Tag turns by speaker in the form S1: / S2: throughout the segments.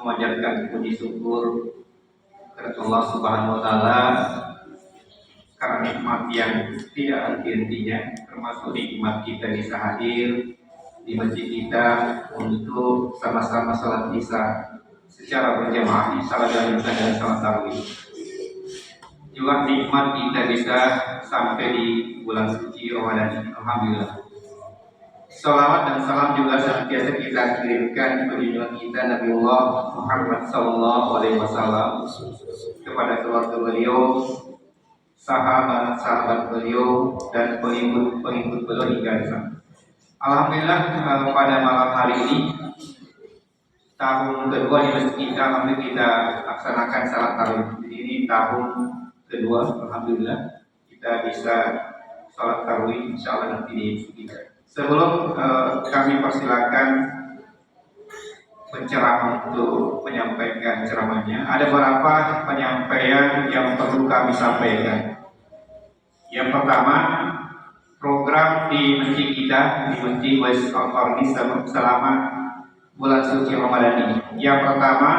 S1: memanjatkan puji syukur kepada Allah Subhanahu wa taala karena nikmat yang tidak henti-hentinya, termasuk nikmat kita bisa hadir di masjid kita untuk sama-sama salat isya secara berjamaah, salat dan salat tarawih. Juga nikmat kita bisa sampai di bulan suci Ramadan ini. Alhamdulillah. Salawat dan salam juga senantiasa kita kirimkan kepada junjungan kita Nabiullah Muhammad SAW kepada keluarga beliau, sahabat-sahabat beliau, dan pengikut beliau hingga sana. Alhamdulillah pada malam hari ini tahun kedua di masjid kita, alhamdulillah kita laksanakan salat tarawih. Jadi ini tahun kedua, alhamdulillah kita bisa salat tarawih insyaallah nanti di masjid kita. Sebelum kami persilakan penceramah untuk menyampaikan ceramahnya, ada beberapa penyampaian yang perlu kami sampaikan. Yang pertama, program di masjid kita, di Masjid West Al-Qarni selama bulan suci Ramadan ini. Yang pertama,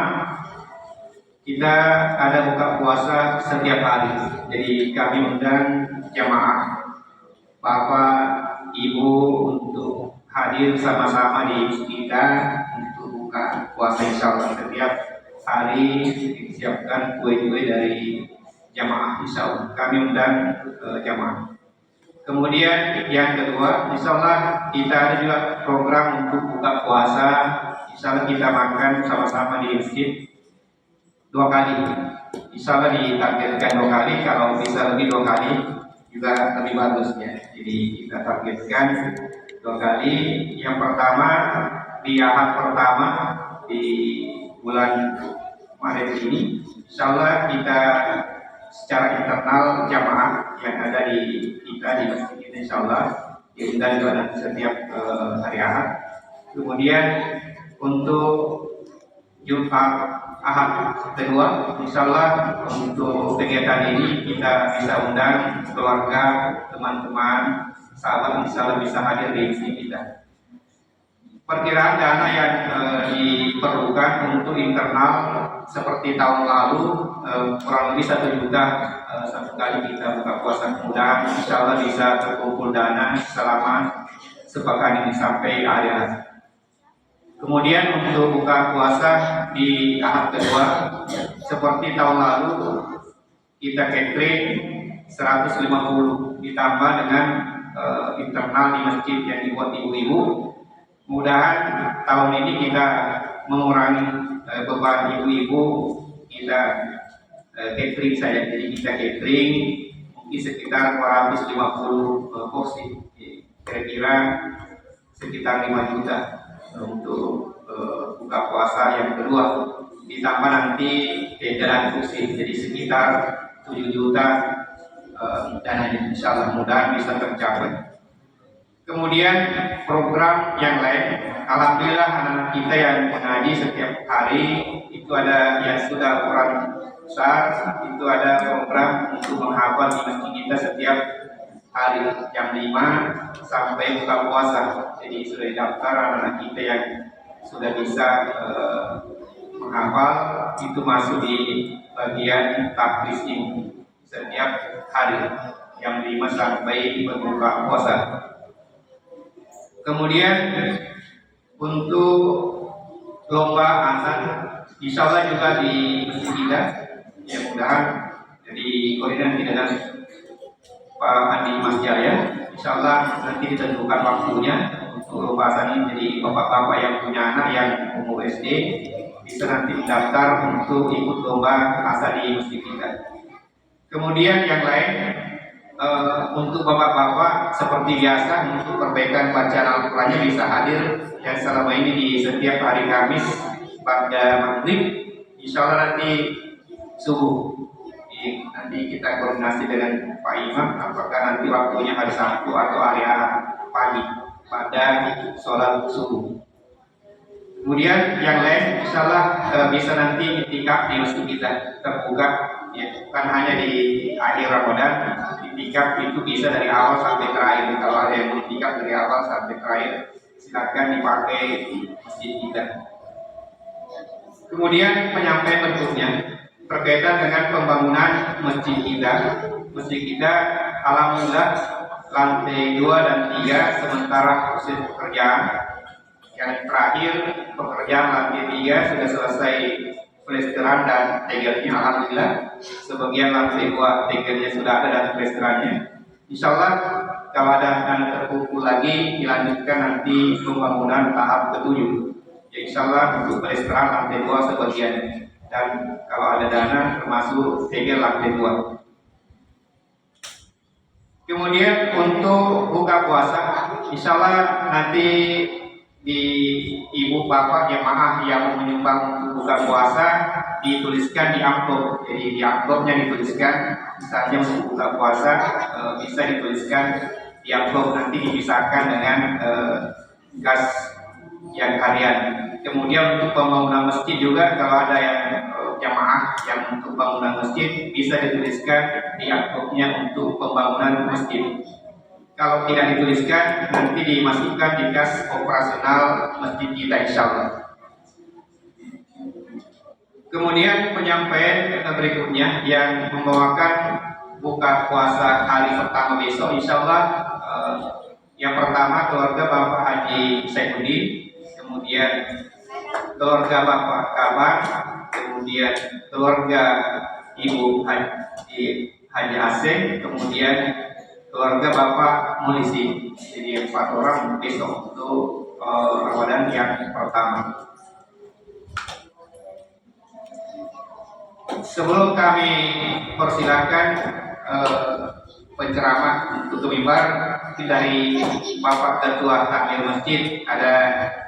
S1: kita ada buka puasa setiap hari. Jadi kami undang jamaah, bapak, ibu untuk hadir sama-sama di masjid kita untuk buka puasa insyaallah. Setiap hari disiapkan kue-kue dari jamaah insyaallah. Kami undang jamaah. Kemudian yang kedua, insyaallah kita ada juga program untuk buka puasa. Insyaallah kita makan sama-sama di masjid 2 kali. Insyaallah ditargetkan 2 kali, kalau bisa lebih 2 kali juga lebih bagusnya. Jadi kita targetkan 2 kali. Yang pertama di ahad pertama di bulan Maret ini, insyaallah kita secara internal jamaah yang ada di kita di masjid ini insyaallah diundang juga nanti setiap hari ahad. Kemudian untuk Jumat ahad kedua, insyaallah untuk kegiatan ini kita bisa undang keluarga, teman-teman, sahabat, insyaallah bisa hadir di sini kita. Perkiraan dana yang diperlukan untuk internal seperti tahun lalu kurang lebih 1 juta satu kali kita buka puasa. Mudah insyaallah bisa terkumpul dana selama sepekan ini sampai akhir. Kemudian untuk buka puasa di ahad kedua seperti tahun lalu kita catering 150 ditambah dengan internal di masjid yang dibuat ibu-ibu. Mudahan tahun ini kita mengurangi beban ibu-ibu, kita catering saja. Jadi kita catering mungkin sekitar 450 porsi, kira-kira sekitar 5 juta untuk buka puasa yang kedua. Ditambah nanti jalan kursi, jadi sekitar 7 juta dananya, insyaallah mudah bisa tercapai. Kemudian program yang lain, alhamdulillah anak-anak kita yang mengaji setiap hari itu ada yang sudah Quran besar, itu ada program untuk menghafal di masjid kita setiap hari jam 5 sampai buka puasa. Jadi sudah daftar anak-anak kita yang sudah bisa menghafal, itu masuk di bagian tahfiz ini setiap hari jam 5 sampai berbuka puasa. Kemudian untuk lomba azan insyaallah juga di masjid kita, ya mudahan jadi koordinasi dengan Pak Andi Mas Jaya, insyaallah nanti ditentukan waktunya untuk lomba azan ini. Jadi bapak-bapak yang punya anak yang umur SD bisa nanti mendaftar untuk ikut lomba azan di masjid kita. Kemudian yang lain untuk bapak-bapak seperti biasa untuk perbaikan bacaan Al-Qur'annya bisa hadir yang selama ini di setiap hari Kamis pada maghrib, insyaallah nanti subuh. Nanti kita koordinasi dengan Pak Imam apakah nanti waktunya hari Sabtu atau hari Ahad pagi pada sholat subuh. Kemudian yang lain insyaallah bisa nanti iktikaf di masjid kita terbuka, ya, bukan hanya di akhir Ramadan. Iktikaf itu bisa dari awal sampai terakhir. Kalau ada yang iktikaf dari awal sampai terakhir, silakan dipakai di masjid kita. Kemudian penyampaian berikutnya berkaitan dengan pembangunan masjid kita. Masjid kita alhamdulillah lantai 2 dan 3 sementara proses pekerjaan. Yang terakhir pekerjaan lantai 3 sudah selesai plesteran dan tegelnya alhamdulillah. Sebagian lantai 2 tegelnya sudah ada dan plesterannya. Insya Allah kalau ada dana terkumpul lagi dilanjutkan nanti pembangunan tahap ketujuh. Ya, insya Allah untuk plesteran lantai 2 sebagian dan kalau ada dana termasuk tegel lantai 2. Kemudian untuk buka puasa, insya Allah nanti di ibu bapak jemaah yang menyumbang untuk buka puasa dituliskan di amplop. Jadi di amplopnya dituliskan, misalnya untuk buka puasa bisa dituliskan di amplop, nanti dipisahkan dengan gas yang harian. Kemudian untuk pembangunan masjid juga kalau ada yang jamaah yang untuk bangunan masjid bisa dituliskan di amplopnya untuk pembangunan masjid. Kalau tidak dituliskan nanti dimasukkan di kas operasional masjid kita insya Allah. Kemudian penyampaian berikutnya yang membawakan buka puasa hari pertama besok insya Allah yang pertama keluarga Bapak Haji Saifuddin, kemudian keluarga Bapak Kabar, kemudian keluarga Ibu Haji Aseng, kemudian keluarga Bapak Mulisi. Jadi 4 orang besok untuk Ramadan yang pertama. Sebelum kami persilakan penceramah untuk mimbar dari Bapak Ketua Takmir Masjid, ada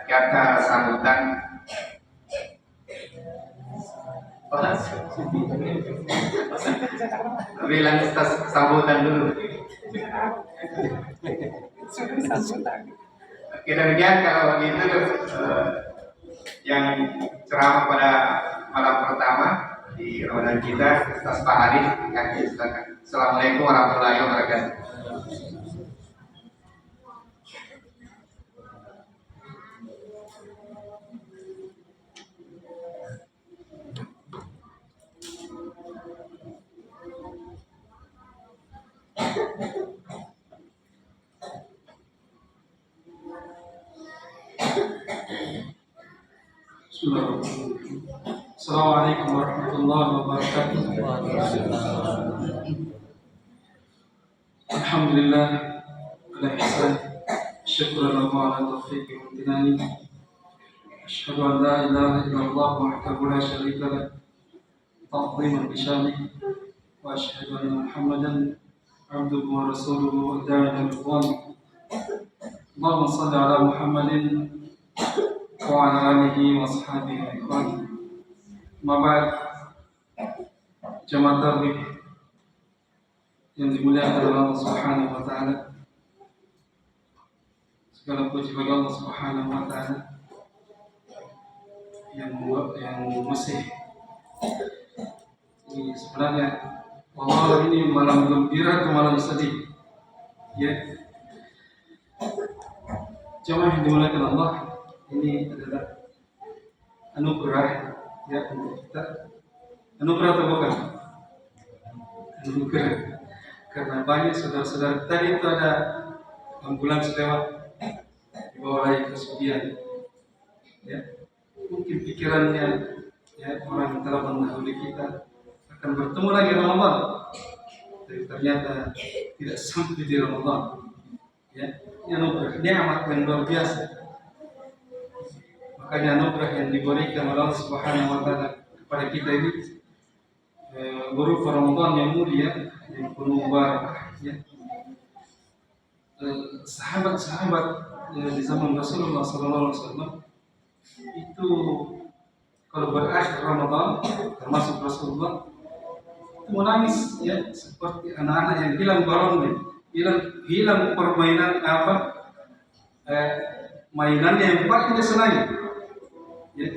S1: kata sambutan. Bilang sambutan dulu. Oke, demikian kalau begitu yang ceramah pada malam pertama di Ramadan kita atas Pak Arif, kami silakan. Assalamualaikum warahmatullahi wabarakatuh.
S2: Assalamualaikum warahmatullahi wabarakatuh. Alhamdulillah ala ihsan, syukran ala taufiqi wa imtinani. Asyhadu an la ilaha illallah wahdahu la syarika lah, ta'ziman bi syanihi, wa asyhadu anna Muhammadan abduhu wa rasuluhu wa da'iyan ridwani. Allahumma shalli ala Muhammadin wa ala alihi wa ashabihi ikhwani. Mabad jamaah tarawih yang dimuliakan oleh Allah Subhanahu wa taala. Segala puji bagi Allah Subhanahu wa taala yang masih ini sebenarnya Allah ini malam gembira atau malam sedih. Ya. Jamaah yang dimuliakan Allah, ini adalah anugerah ya untuk kita. Anugerah atau bukan? Anugerah. Karena banyak saudara-saudara tadi itu ada ambulans lewat di bawah lagi kesudian. Ya, mungkin pikirannya ya orang yang telah mendahului kita akan bertemu lagi Ramadan, tapi ternyata tidak sampai di Ramadan. Ya, ini anugerah, nikmat yang luar biasa. Makanya anugerah yang diberikan oleh Allah Subhanahu wa taala kepada kita ini berupa Ramadan yang mulia, yang penuh barakah. Ya. Sahabat-sahabat di zaman Rasulullah SAW itu kalau berakhir Ramadan, termasuk Rasulullah, itu menangis ya seperti anak-anak yang hilang balonnya, hilang permainan mainannya yang paling dia senangi. Ya,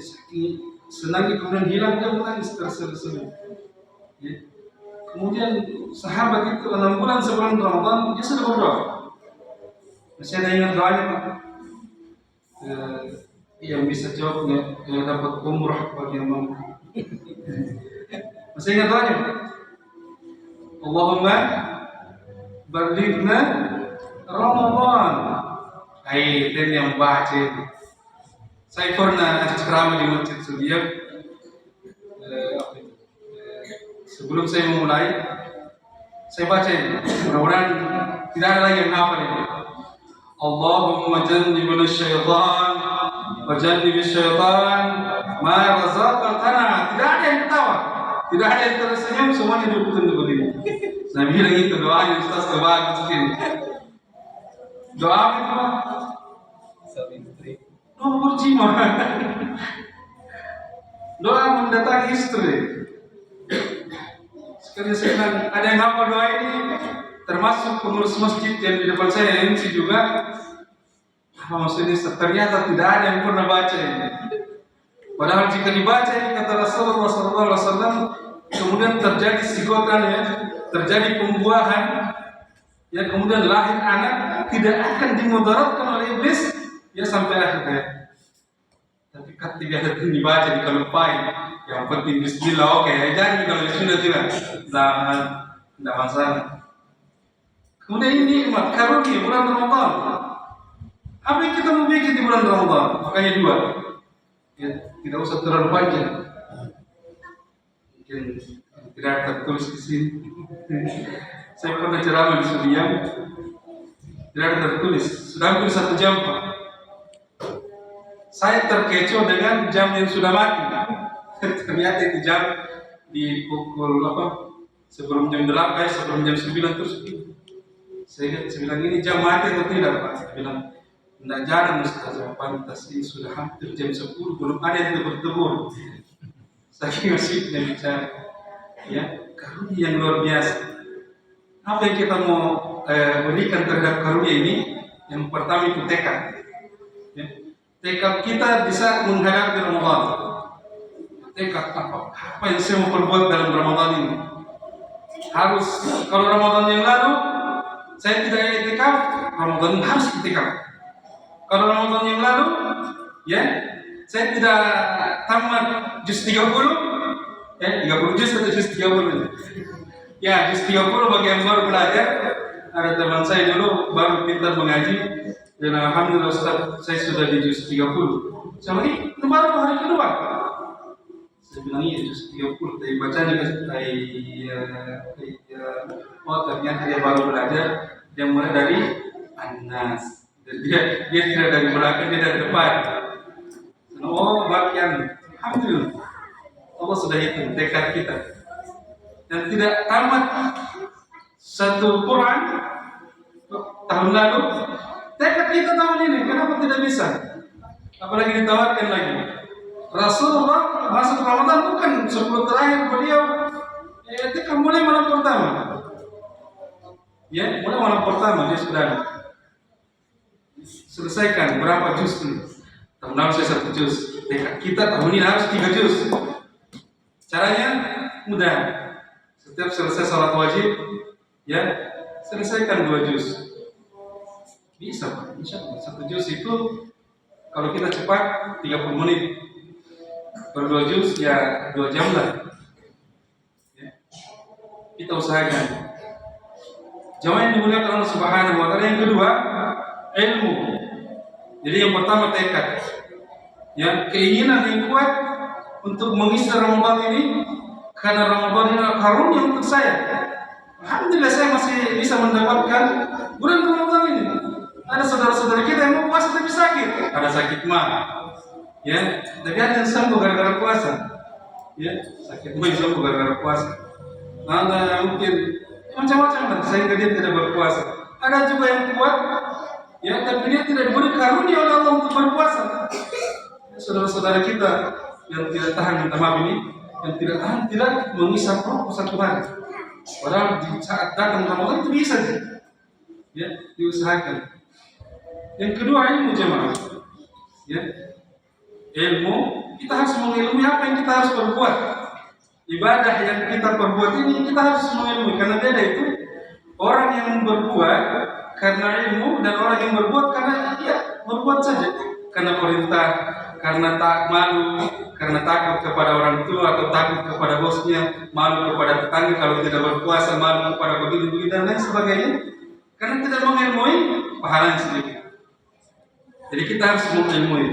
S2: senangi kemudian hilang, dia menangis tersenyum. Ya. Kemudian sahabat itu 6 bulan sebelum Ramadan dia sudah berdoa. Masih ada ingat doanya Pak? Yang bisa jawabnya yang dapat umrah bagi yang mampu. Masih ingat doanya? Allahumma balighna Ramadan. Hai, itu yang baca. Saya pernah ceramah di Masjid Sudiak. Sebelum saya memulai, saya baca ini. Mudah-mudahan tidak ada lagi yang hafal ini. Allahumma jannibna syaitan wa jannibis syaitan ma razaqtana. Tidak ada yang ketawa, tidak ada yang tersenyum, semuanya duduk begini. Saya bilang itu doanya Ustaz kebagus ini. Doa itu nomor jiwa. Doa mendatangi istri. Sekarang saya bilang, ada yang hafal doa ini, termasuk pengurus masjid yang di depan saya MC juga. Maksudnya ternyata tidak ada yang pernah baca ini. Padahal jika dibaca ini kata Rasulullah SAW, kemudian terjadi sikotan ya, terjadi pembuahan, ya kemudian lahir anak, tidak akan dimudaratkan oleh iblis, ya sampai akhir hayat. Tapi ketika dibaca dikelupai, yang penting Bismillah, oke, ya jadi kalau sudah tidak, tidak masalah. Kemudian ini nikmat karunia bulan Ramadan. Apa yang kita mau bikin di bulan Ramadan? Makanya dua, ya, tidak usah terlalu panjang. Mungkin tidak tertulis di sini. Saya pernah ceramah di Sudiang, tidak tertulis, sudah hampir 1 jam Pak. Saya terkecoh dengan jam yang sudah mati. Ternyata itu jam di pukul sebelum jam 8, sebelum jam 9 terus. Saya bilang ini jam mati atau tidak Pak? Saya bilang tidak jarang Ustaz, pantas ini sudah hampir jam 10 belum ada yang tebur-tebur. Saking asyiknya bicara, ya karunia yang luar biasa. Apa yang kita mau berikan terhadap karunia ini? Yang pertama itu tekad. Ya. Tekad kita bisa menghadapi Ramadan. Tekad apa yang saya mau perbuat dalam Ramadan ini? Harus, kalau Ramadan yang lalu saya tidak itikaf, Ramadan ini harus itikaf. Kalau Ramadan yang lalu, ya saya tidak tamat juz 30, ya 30 juz atau juz 30. Ya, juz 30 bagi yang baru belajar. Ada teman saya dulu baru pintar mengaji, dan alhamdulillah Ustaz, saya sudah di juz 30. Sama ini baru hari kedua. Saya bilang iya juz 30, tapi bacanya ternyata dia baru belajar. Dia mulai dari An-Nas. Dia tidak dari belakang, dia dari depan. Oh, bagian. Alhamdulillah. Allah sudah hitung tekad kita. Dan tidak tamat satu Quran tahun lalu, tekad kita tahun ini, kenapa tidak bisa? Apalagi ditawarkan lagi. Rasulullah masuk Ramadan bukan 10 terakhir beliau, ketika mulai malam pertama. Ya, mulai malam pertama dia sudah selesaikan berapa juz ini. Tahun lalu saya 1 juz. Tekad kita tahun ini harus 3 juz. Caranya mudah. Setiap selesai salat wajib, ya selesaikan 2 juz. Bisa Pak, insya Allah. 1 juz itu kalau kita cepat 30 menit. Per 2 juz ya 2 jam lah. Ya. Kita usahakan. Jamaah yang dimuliakan Allah Subhanahu wa taala. Yang kedua, ilmu. Jadi yang pertama tekad. Ya, keinginan yang kuat untuk mengisi Ramadan ini, karena Ramadan ini adalah karunia untuk saya. Alhamdulillah saya masih bisa mendapatkan bulan Ramadan ini. Ada saudara-saudara kita yang mau puasa tapi sakit. Ada sakit mah, ya, tapi ada yang sembuh gara-gara puasa. Ya, sakit mah sembuh gara-gara puasa. Ada mungkin macam-macam lah, sehingga dia tidak berpuasa. Ada juga yang kuat, ya, tapi dia tidak diberi karunia oleh Allah untuk berpuasa. Saudara-saudara kita yang tidak tahan, minta maaf ini, yang tidak tahan tidak mengisap rokok 1 hari. Padahal di saat datang Ramadan itu bisa, ya, diusahakan. Yang kedua ilmu jemaah, ya, ilmu kita harus mengilmui apa yang kita harus perbuat. Ibadah yang kita perbuat ini kita harus mengilmui, karena beda itu orang yang berbuat karena ilmu dan orang yang berbuat karena dia berbuat saja karena perintah karena tak malu, karena takut kepada orang tua atau takut kepada bosnya, malu kepada tetangga kalau tidak berpuasa, malu kepada begini-begini dan lain sebagainya, karena tidak mengilmui, pahalanya sedikit. Jadi kita harus mengilmui.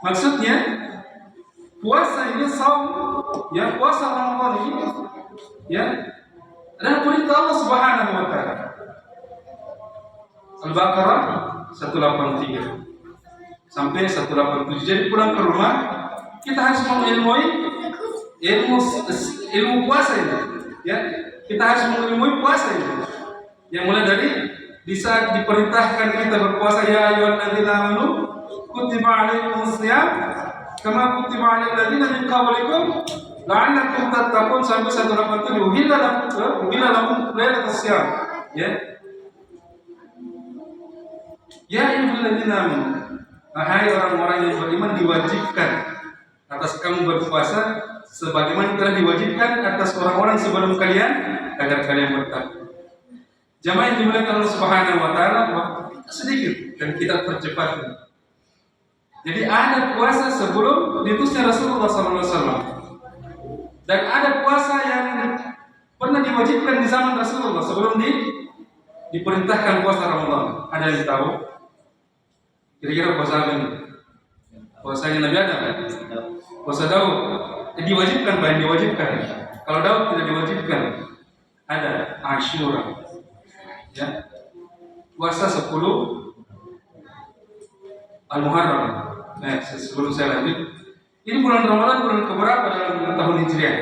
S2: Maksudnya puasa ini saum, ya puasa Ramadan ini, ya adalah perintah Allah Subhanahu wa taala. Al-Baqarah 183 sampai 187. Jadi pulang ke rumah kita harus mengilmui ilmu puasa ini, ya kita harus mengilmui puasa ini. Yang mulai dari bisa diperintahkan kita berpuasa, ya ayyuhalladzina amanu kutiba alaikumus shiyam kama kutiba alal ladzina min qablikum la'allakum tattaqun sampai 187. Uhilla lakum lailatus shiyam, ya ayyuhalladzina amanu, wahai orang-orang yang beriman, diwajibkan atas kamu berpuasa sebagaimana telah diwajibkan atas orang-orang sebelum kalian agar kalian bertakwa. Jamaah yang dimuliakan Allah Subhanahu wa taala, sedikit dan kita percepat. Jadi ada puasa sebelum diutusnya Rasulullah SAW, dan ada puasa yang pernah diwajibkan di zaman Rasulullah sebelum diperintahkan puasa Ramadan. Ada yang tahu? Kira-kira puasa apa ini? Puasanya Nabi Adam? Puasa Daud? Diwajibkan, bahkan diwajibkan. Kalau Daud tidak diwajibkan. Ada Ashura, ya puasa 10 Al-Muharram. Nah, sebelum saya lanjut, ini bulan Ramadan bulan keberapa dalam tahun Hijriah?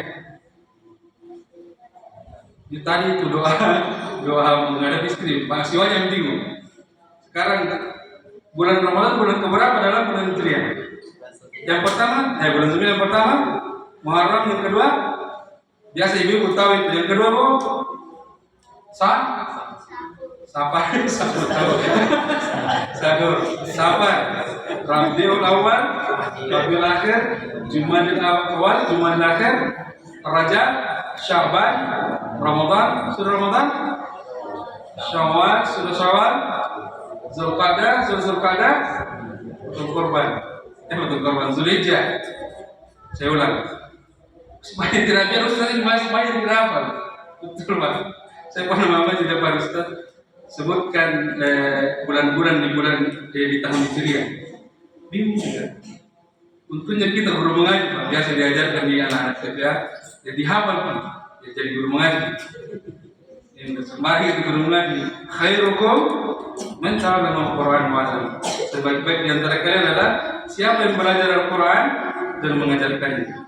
S2: Ini tadi itu doa menghadap istri, Pak Siwa yang bingung. Sekarang bulan Ramadan bulan keberapa dalam bulan Hijriah? Yang pertama, bulan 9 yang pertama, Muharram. Yang kedua, biasa ibu tahu itu. Yang kedua, Bu, Safar, Rabiul Awal, Rabiul Akhir, Jumadil Awal, Jumadil Akhir, Rajab, Sya'ban, Ramadan, sudah Ramadan, Syawal, sudah Syawal, Zulqa'dah, sudah Zulqa'dah, Betul Korban, Zulhijjah. Saya ulang supaya tidak biar Ustaz ini masih banyak tidak hafal. Betul Pak. Saya pernah tidak Pak Ustaz sebutkan bulan-bulan di tahun Hijriah. Bingung ya. Untungnya kita guru mengaji Pak. Biasa diajarkan di anak-anak TPA. Jadi hafal Pak. Jadi guru mengaji. Yang kemarin itu guru mengaji. Khairukum man ta'allama al-Qur'an wa 'allama. Sebaik-baik di antara kalian adalah siapa yang belajar Al-Quran dan mengajarkannya.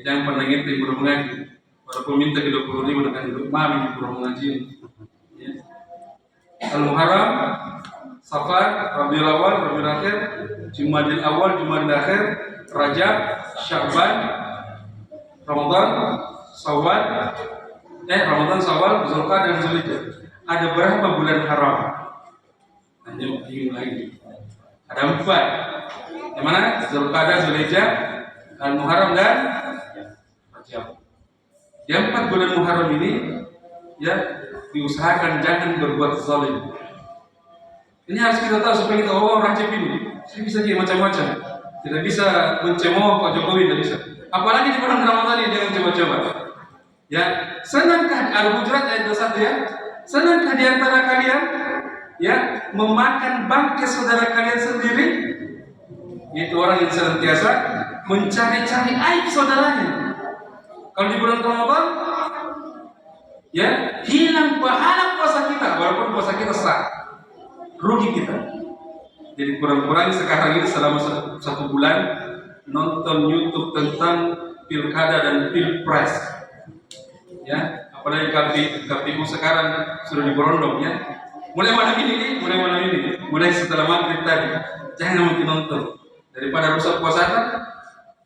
S2: Jangan pernah ngerti guru mengaji. Walaupun minta 20.000 dengan mami di guru mengaji. Ya. Al-Muharram, Safar, Rabiul Awal, Rabiul Akhir, Jumadil Awal, Jumadil Akhir, Rajab, Sya'ban, Ramadan, Syawal, Zulqa'dah dan Zulhijjah. Ada berapa bulan haram? Hanya bingung lagi. Ada 4. Yang mana? Zulqa'dah, Zulhijjah, Al-Muharram dan Rajab. Di 4 bulan Muharram ini, ya diusahakan jangan berbuat zalim. Ini harus kita tahu supaya kita Rajab ini. Saya bisa kayak macam-macam. Tidak bisa mencemooh Pak Jokowi, tidak bisa. Apalagi di bulan Ramadan ini jangan coba-coba. Ya, senangkah Al-Hujurat ayat 21 ya? Senangkah di antara kalian ya memakan bangkai saudara kalian sendiri? Itu orang yang senantiasa mencari-cari aib saudaranya. Kalau di bulan Ramadan, ya hilang pahala puasa kita, walaupun puasa kita sah, rugi kita. Jadi kurang-kurang sekarang ini selama 1 bulan nonton YouTube tentang pilkada dan pilpres, ya apalagi KPU sekarang sudah diberondong ya. Mulai setelah maghrib tadi, jangan mungkin nonton. Daripada rusak puasa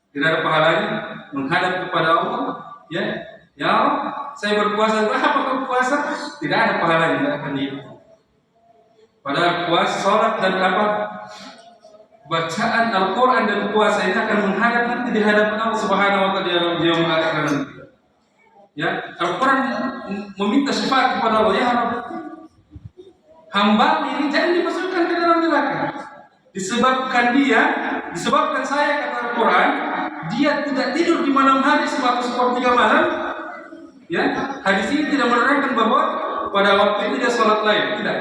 S2: tidak ada pahalanya, menghadap kepada Allah, ya Allah, saya berpuasa, berapa puasa? Tidak ada pahalanya, tidak akan dihitung. Padahal puasa, sholat dan bacaan Al-Quran dan puasa ini akan menghadap nanti di hadapan Allah Subhanahu wa taala di yaumul akhir nanti. Ya, Al-Quran meminta syafaat kepada Allah, ya Rabb, hamba ini jangan dimasukkan ke dalam neraka disebabkan dia disebabkan saya, kata Al-Quran, dia tidak tidur di malam hari sepertiga malam. Ya, hadis ini tidak menerangkan bahwa pada waktu itu dia sholat lain, tidak.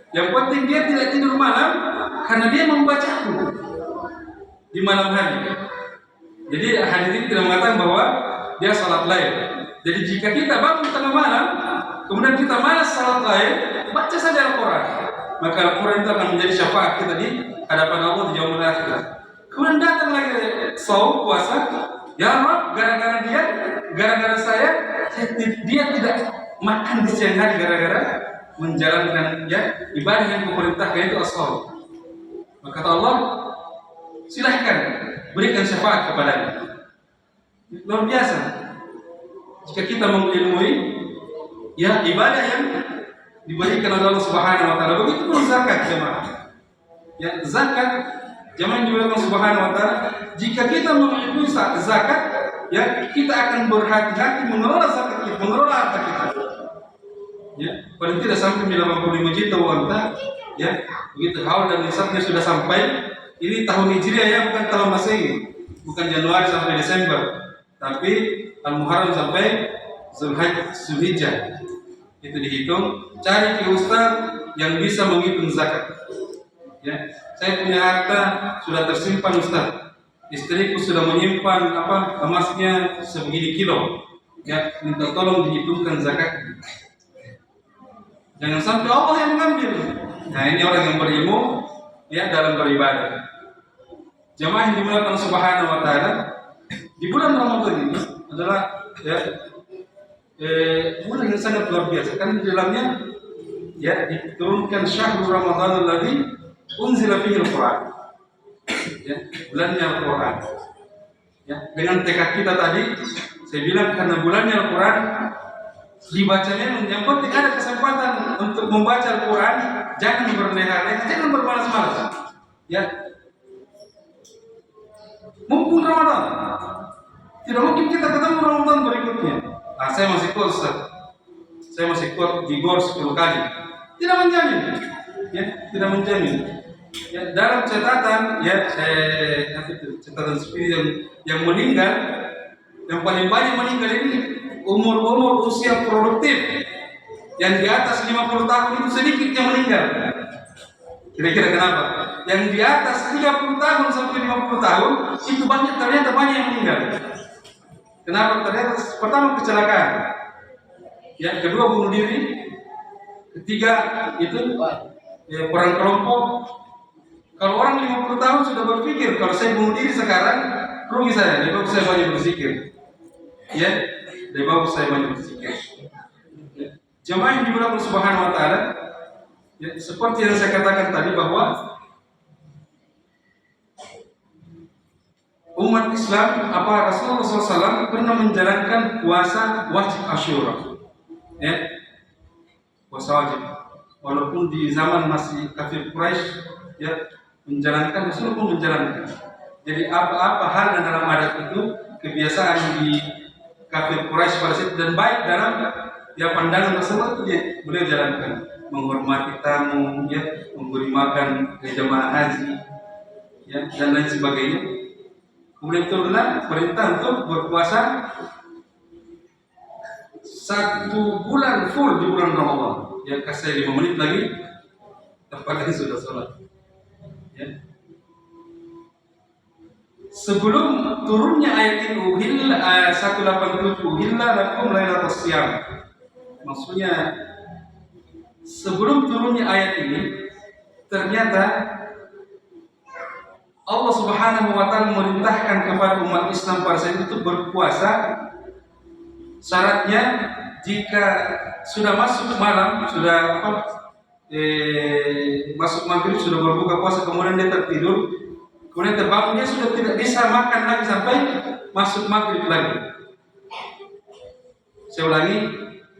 S2: Yang penting dia tidak tidur malam karena dia membaca di malam hari. Jadi hadis ini tidak mengatakan bahwa dia sholat lain. Jadi jika kita bangun tengah malam, kemudian kita malas sholat lain, baca saja Al-Quran. Maka Al-Quran itu akan menjadi syafaat kita di hadapan Allah di yaumul akhir. Kemudian datang lagi saum puasa, ya Rabb, gara-gara saya dia tidak makan di siang hari gara-gara menjalankan ya ibadah yang diperintahkan itu as-shaum. Maka kata Allah, silahkan berikan syafaat kepadanya. Luar biasa. Jika kita mengilmui ya ibadah yang diberikan oleh Allah Subhanahu wa taala, begitu pun zakat jemaah. Ya, zakat jemaah yang diberikan Allah Subhanahu wa taala, jika kita mengilmui zakat, ya kita akan berhati-hati mengelola zakat kita, mengelola harta kita. Ya, paling tidak sampai 85 juta wanita, ya, begitu haul dan nisabnya sudah sampai. Ini tahun Hijriah ya, bukan tahun Masehi, bukan Januari sampai Desember, tapi Al-Muharram sampai Zulhijjah. Itu dihitung. Cari ke ustaz yang bisa menghitung zakat. Ya, saya punya harta sudah tersimpan ustaz. Istriku sudah menyimpan emasnya sebegini kilo. Ya, minta tolong dihitungkan zakat. Jangan sampai Allah yang mengambil. Nah, ini orang yang berilmu ya dalam beribadah. Jemaah yang dimuliakan Subhanahu wa taala, di bulan Ramadan ini adalah ya bulan yang sangat luar biasa karena di dalamnya ya diturunkan syahrul Ramadan alladzi unzila fihi al-Qur'an. Ya, bulannya Al-Qur'an. Ya, dengan tekad kita tadi saya bilang karena bulannya Al-Qur'an dibacanya, yang penting ada kesempatan untuk membaca Al-Quran, jangan berleha-leha, jangan bermalas-malas. Ya, mumpung Ramadan, tidak mungkin kita ketemu Ramadan berikutnya. Nah, saya masih kuat, saya masih kuat di GOR 10 kali. Tidak menjamin, ya, tidak menjamin. Ya, dalam catatan, ya, catatan seperti yang meninggal, yang paling banyak meninggal ini umur usia produktif yang di atas 50 tahun itu sedikit yang meninggal. Kira-kira kenapa? Yang di atas 30 tahun sampai 50 tahun itu ternyata banyak yang meninggal. Kenapa? Ternyata pertama kecelakaan, yang kedua bunuh diri, ketiga itu ya, perang kelompok. Kalau orang 50 tahun sudah berpikir kalau saya bunuh diri sekarang rugi saya, lebih bagus saya banyak berzikir. Ya, lebih bagus saya banyak berzikir. Ya. Jemaah yang dimuliakan Subhanahu wa taala, ya, seperti yang saya katakan tadi bahwa umat Islam Rasulullah SAW pernah menjalankan puasa wajib Asyura. Ya. Puasa wajib. Walaupun di zaman masih kafir Quraisy, ya, menjalankan, Rasulullah pun menjalankan. Jadi apa-apa hal dalam adat itu, kebiasaan di kafir Quraisy pada situ dan baik dalam ya pandangan tersebut itu beliau jalankan, menghormati tamu, ya, memberi makan ke jemaah haji, ya, dan lain sebagainya. Kemudian turunlah perintah untuk berpuasa 1 bulan full di bulan Ramadan. Ya, kasih 5 menit lagi, tampaknya sudah sholat. Ya. Sebelum turunnya ayat ini, ayat 187, uhilla lakum lailatas siyam. Maksudnya sebelum turunnya ayat ini, ternyata Allah Subhanahu wa taala memerintahkan kepada umat Islam pada saat itu berpuasa. Syaratnya jika sudah masuk malam, sudah masuk maghrib, sudah berbuka puasa, kemudian dia tertidur, kemudian terbangun, dia sudah tidak bisa makan lagi sampai masuk maghrib lagi. Saya ulangi,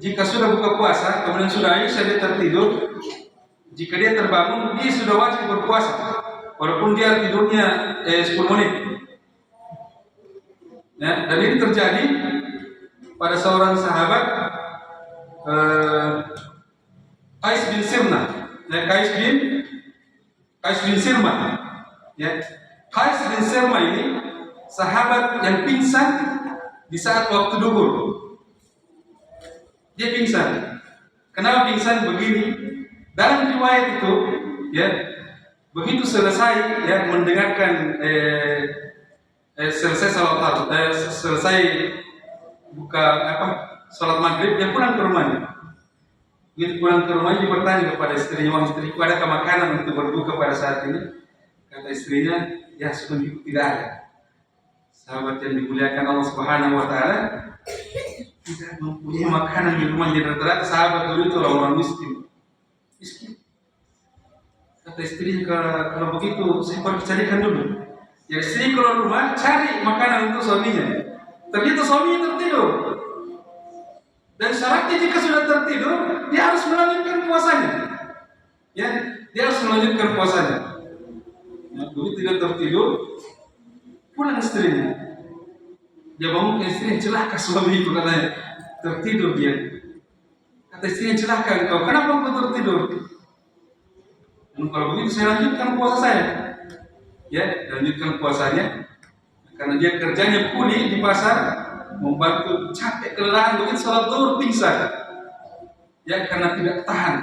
S2: jika sudah buka puasa, kemudian sudah Isya dia tertidur, jika dia terbangun, dia sudah wajib berpuasa, walaupun dia tidurnya 10 menit. Ya, dan ini terjadi pada seorang sahabat Qais bin Sirma. Ya, Qais bin Sirma. Ya. Qais bin Sirma ini sahabat yang pingsan di saat waktu duhur. Dia pingsan. Kenapa pingsan begini? Dalam riwayat itu, ya, begitu selesai ya mendengarkan selesai selesai buka salat maghrib, dia pulang ke rumahnya. Begitu pulang ke rumahnya, dia bertanya kepada istrinya, "Wah istriku, adakah makanan untuk berbuka pada saat ini?" Kata istrinya, "Ya sungguh tidak ada." Sahabat yang dimuliakan Allah Subhanahu Wa Taala tidak mempunyai makanan di rumahnya. Rata-rata sahabat dulu itu orang miskin. Kata istrinya, kalau begitu saya pergi carikan dulu. Ya istri keluar rumah cari makanan untuk suaminya. Ternyata suaminya tertidur. Dan syaratnya jika sudah tertidur, dia harus melanjutkan puasanya. Ya, dia harus melanjutkan puasanya. Nah, begitu dia tertidur, pulang istrinya. Dia bangun ke istrinya, "Celaka suami itu," katanya. Tertidur dia. Kata istrinya, "Celaka engkau, kenapa engkau tertidur?" "Kalau begitu saya lanjutkan puasa saya." Ya, lanjutkan puasanya. Karena dia kerjanya kuli di pasar, membantu, capek kelelahan, begitu sholat zuhur pingsan. Ya, karena tidak tahan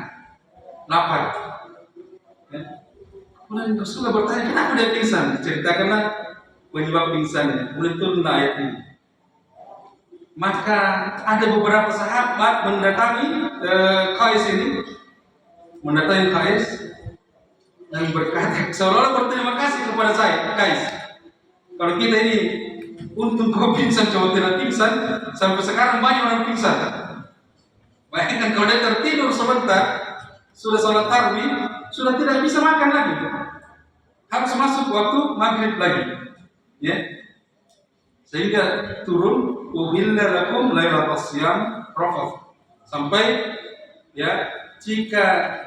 S2: lapar. Ya. Kemudian Rasulullah bertanya, "Kenapa dia pingsan?" Ceritakanlah penyebab pingsannya. Kemudian turun ayat ini. Maka ada beberapa sahabat mendatangi Qais ini, dan berkata, seolah-olah berterima kasih kepada saya, "Qais, kalau kita ini untung kau pingsan, coba tidak pingsan, sampai sekarang banyak orang pingsan." Bayangkan kalau dia tertidur sebentar, sudah sholat tarawih, sudah tidak bisa makan lagi, harus masuk waktu maghrib lagi, ya. Sehingga turun uhilla lakum lailatas syiyam rafath, sampai ya jika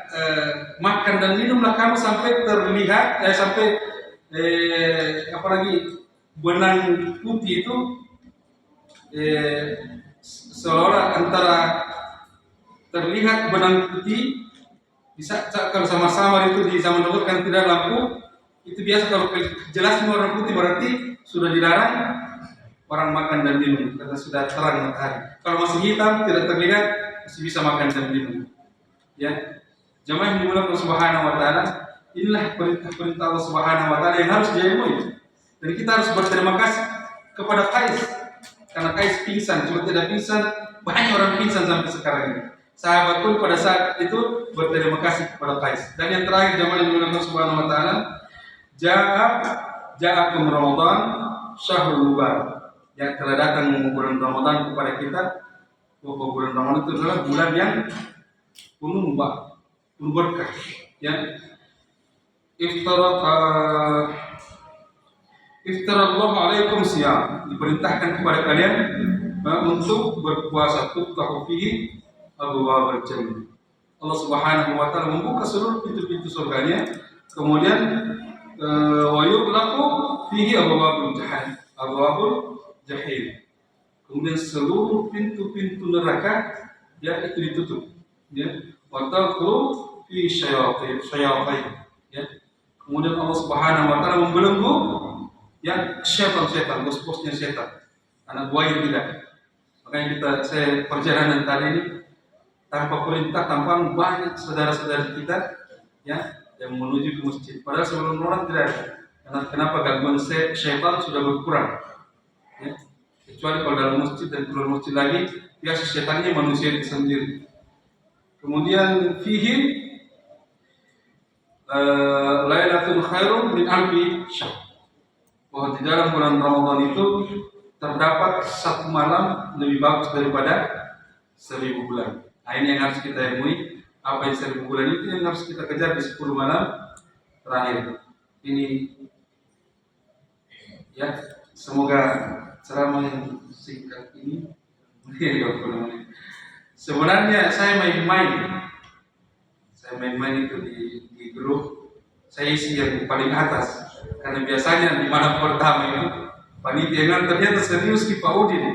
S2: makan dan minumlah kamu sampai terlihat benang putih itu seolah antara terlihat benang putih bisa. Kalau sama-sama itu di zaman dulu kan tidak lampu, itu biasa kalau jelas warna putih berarti sudah dilarang orang makan dan minum karena sudah terang matahari. Kalau masih hitam tidak terlihat, masih bisa makan dan minum. Ya, jemaah yang dimuliakan Allah Subhanahu Wa Taala, inilah perintah-perintah Allah Subhanahu Wa Taala yang harus diilmui. Dan kita harus berterima kasih kepada Qais, karena Qais pingsan, cuma tidak pingsan, banyak orang pingsan sampai sekarang ini. Sahabat pun pada saat itu berterima kasih kepada Qais. Dan yang terakhir, jemaah yang dimuliakan Allah Subhanahu Wa Taala, ja'akum Ramadan syahrul mubarak. Yang telah datang bulan Ramadan kepada kita. Bahwa bulan Ramadan itu adalah bulan yang penuh berkah. Ya. Iftarallahu alaikum siyam, diperintahkan kepada kalian untuk berpuasa, tuftahu fihi abwaabul jannah. Allah Subhanahu wa taala membuka seluruh pintu-pintu surganya, kemudian wa yughlaqu fihi abwaabul jahim. Kemudian seluruh pintu-pintu neraka ya itu ditutup. Ya, wa taqru fi syayatin. Ya. Kemudian Allah Subhanahu wa taala membelenggu ya setan-setan, bos-bosnya setan, anak buahnya tidak. Makanya saya perjalanan tadi ini tanpa perintah, tanpa banyak saudara-saudara kita ya yang menuju ke masjid. Padahal sebelum orang tidak ada. Kenapa gangguan setan sudah berkurang? Ya. Kecuali kalau dalam masjid dan keluar masjid lagi, biasa setannya manusia itu sendiri. Kemudian fihi lailatul khairum min alfi syahr. Bahwa di dalam bulan Ramadan itu terdapat satu malam lebih bagus daripada 1000 bulan. Nah, ini yang harus kita ilmui. Apa yang 1000 bulan itu yang harus kita kejar di 10 malam terakhir. Ini ya, semoga ceramah yang singkat ini sebenarnya saya main-main itu di grup. Saya isi yang paling atas karena biasanya di malam pertama itu panitia ternyata serius di Pak Udin.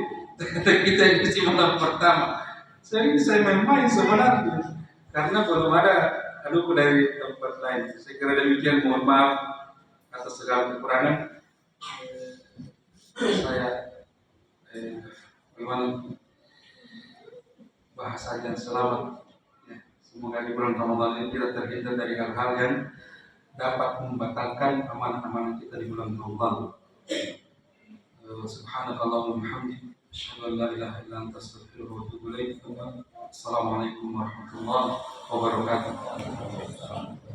S2: Kita yang isi malam pertama. Saya main-main sebenarnya karena belum ada aduku dari tempat lain. Saya kira demikian, mohon maaf atas segala kekurangan. Saya bagaimana bahasa yang selamat. Ya, semoga di bulan Ramadan ini kita terhindar dari hal-hal yang dapat membatalkan amanah-amanah kita di bulan Ramadan. Subhanakallahumma wa bihamdik, asyhadu an la ilaha illa anta, astaghfiruka wa atubu ilaik. Assalamualaikum warahmatullahi wabarakatuh.